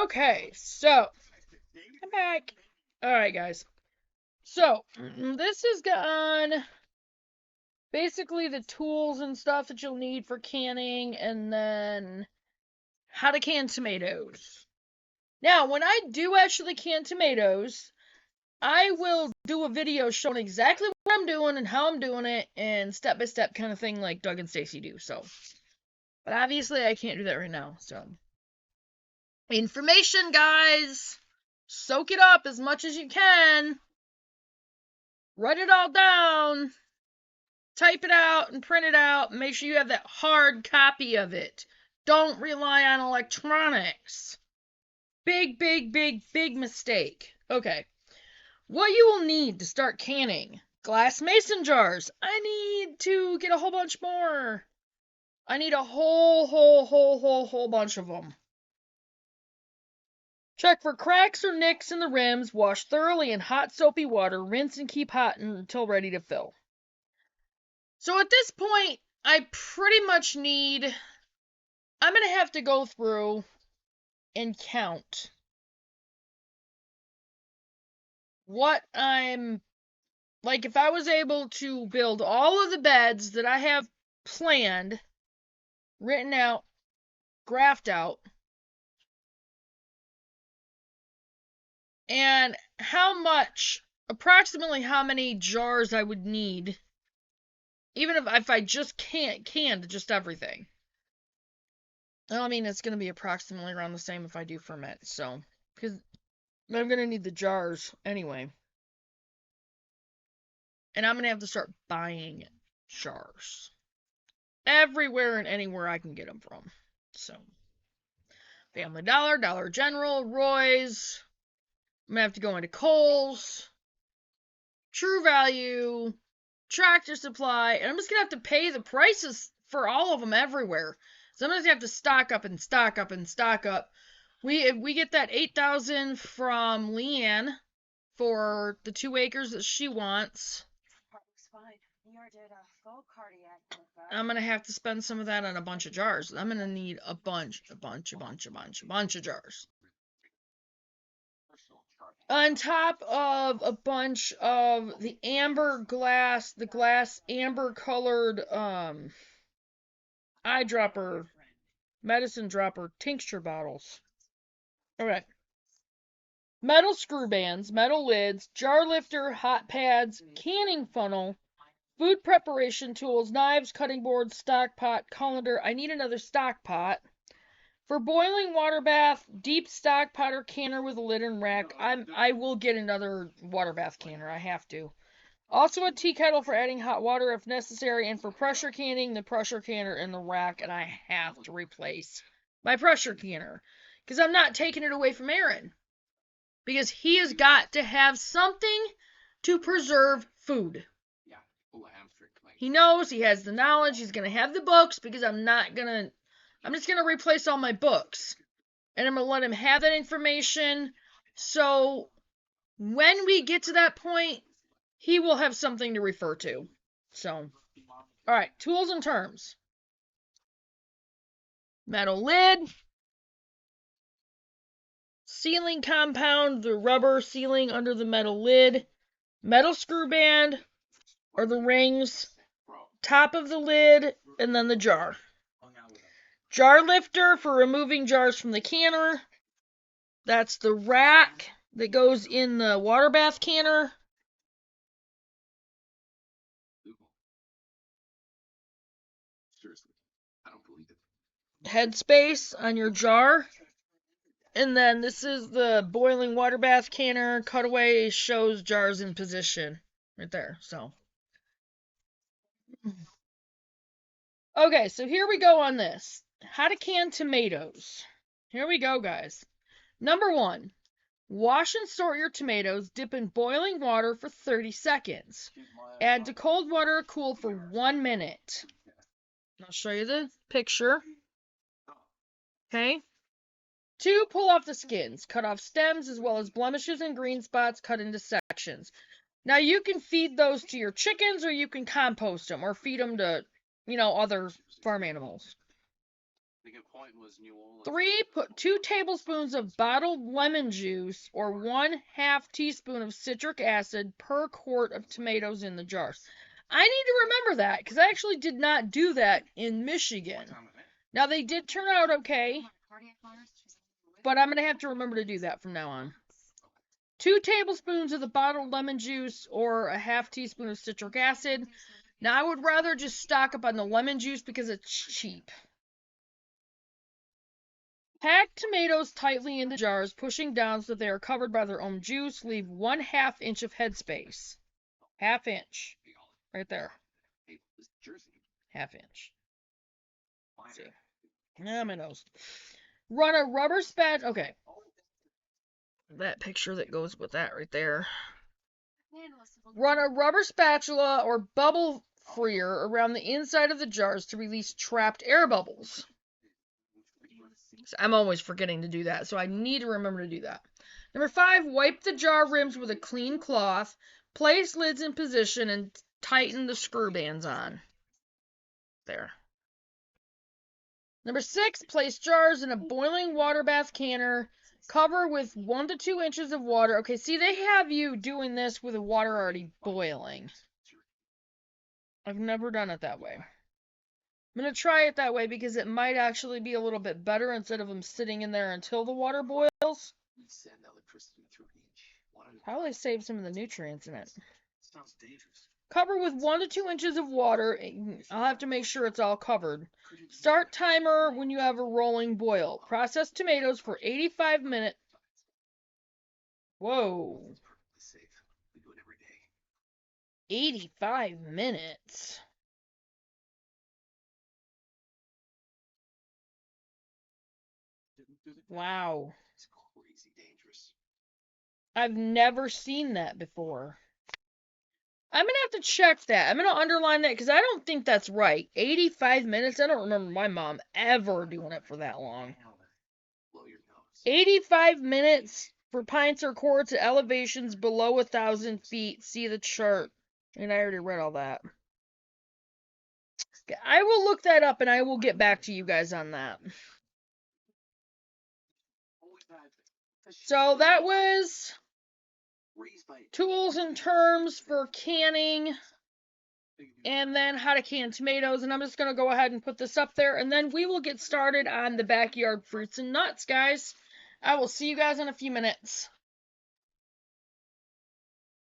Okay, so I'm back. Alright, guys. So, this is on basically the tools and stuff that you'll need for canning, and then how to can tomatoes. Now, when I do actually can tomatoes, I will do a video showing exactly what I'm doing and how I'm doing it, and step-by-step kind of thing like Doug and Stacy do, so. But obviously, I can't do that right now, so. Information, guys! Soak it up as much as you can. Write it all down. Type it out and print it out. Make sure you have that hard copy of it. Don't rely on electronics. Big, big, big, big mistake. Okay. What you will need to start canning. Glass mason jars. I need to get a whole bunch more. I need a whole bunch of them. Check for cracks or nicks in the rims. Wash thoroughly in hot soapy water. Rinse and keep hot until ready to fill. So at this point, I pretty much need... I'm going to have to go through and count what I'm... Like, if I was able to build all of the beds that I have planned, written out, graphed out, and approximately how many jars I would need, even if I just canned just everything. I mean, it's going to be approximately around the same if I do ferment, so, because I'm going to need the jars anyway. And I'm going to have to start buying jars. Everywhere and anywhere I can get them from. So, Family Dollar, Dollar General, Roy's. I'm going to have to go into Kohl's, True Value, Tractor Supply, and I'm just going to have to pay the prices for all of them everywhere. So I'm going to have to stock up and stock up and stock up. We get that 8,000 from Leanne for the 2 acres that she wants. I'm going to have to spend some of that on a bunch of jars. I'm going to need a bunch of jars. On top of a bunch of the glass amber colored eyedropper, medicine dropper, tincture bottles. Alright. Metal screw bands, metal lids, jar lifter, hot pads, canning funnel, food preparation tools, knives, cutting boards, stock pot, colander. I need another stock pot. For boiling water bath, deep stock pot or canner with a lid and rack. I will get another water bath canner. I have to. Also a tea kettle for adding hot water if necessary, and for pressure canning, the pressure canner in the rack, and I have to replace my pressure canner because I'm not taking it away from Aaron, because he has got to have something to preserve food. He knows, he has the knowledge, he's going to have the books, because I'm just going to replace all my books. And I'm going to let him have that information, so when we get to that point, he will have something to refer to. So, alright, tools and terms. Metal lid. Sealing compound, the rubber sealing under the metal lid. Metal screw band, or the rings. Top of the lid, and then the jar. Jar lifter for removing jars from the canner. That's the rack that goes in the water bath canner. Headspace on your jar. And then this is the boiling water bath canner. Cutaway shows jars in position. Right there, so. Okay, so here we go on this. How to can tomatoes. Here we go, guys. Number 1. Wash and sort your tomatoes. Dip in boiling water for 30 seconds. Add to cold water, cool for 1 minute. I'll show you the picture. Okay. 2. Pull off the skins. Cut off stems as well as blemishes and green spots. Cut into sections. Now you can feed those to your chickens, or you can compost them, or feed them to, other farm animals. 3, put 2 tablespoons of bottled lemon juice or 1/2 teaspoon of citric acid per quart of tomatoes in the jars. I need to remember that because I actually did not do that in Michigan. Now, they did turn out okay, but I'm going to have to remember to do that from now on. 2 tablespoons of the bottled lemon juice or a 1/2 teaspoon of citric acid. Now, I would rather just stock up on the lemon juice because it's cheap. Pack tomatoes tightly into jars, pushing down so they are covered by their own juice. Leave 1/2 inch of headspace. 1/2 inch. Right there. 1/2 inch. Let's see. Yeah, my nose. Run a rubber spatula. Okay. That picture that goes with that right there. Run a rubber spatula or bubble freer around the inside of the jars to release trapped air bubbles. So I'm always forgetting to do that, so I need to remember to do that. Number 5, wipe the jar rims with a clean cloth. Place lids in position and tighten the screw bands on. There. Number 6, place jars in a boiling water bath canner. Cover with 1 to 2 inches of water. Okay, see, they have you doing this with the water already boiling. I've never done it that way. I'm going to try it that way because it might actually be a little bit better instead of them sitting in there until the water boils. Probably save some of the nutrients in it. Cover with 1 to 2 inches of water. I'll have to make sure it's all covered. Start timer when you have a rolling boil. Process tomatoes for 85 minutes. Whoa. 85 minutes. Wow. I've never seen that before. I'm going to have to check that. I'm going to underline that because I don't think that's right. 85 minutes? I don't remember my mom ever doing it for that long. 85 minutes for pints or quarts at elevations below 1,000 feet. See the chart. And I already read all that. I will look that up and I will get back to you guys on that. So that was tools and terms for canning and then how to can tomatoes. And I'm just going to go ahead and put this up there. And then we will get started on the backyard fruits and nuts, guys. I will see you guys in a few minutes.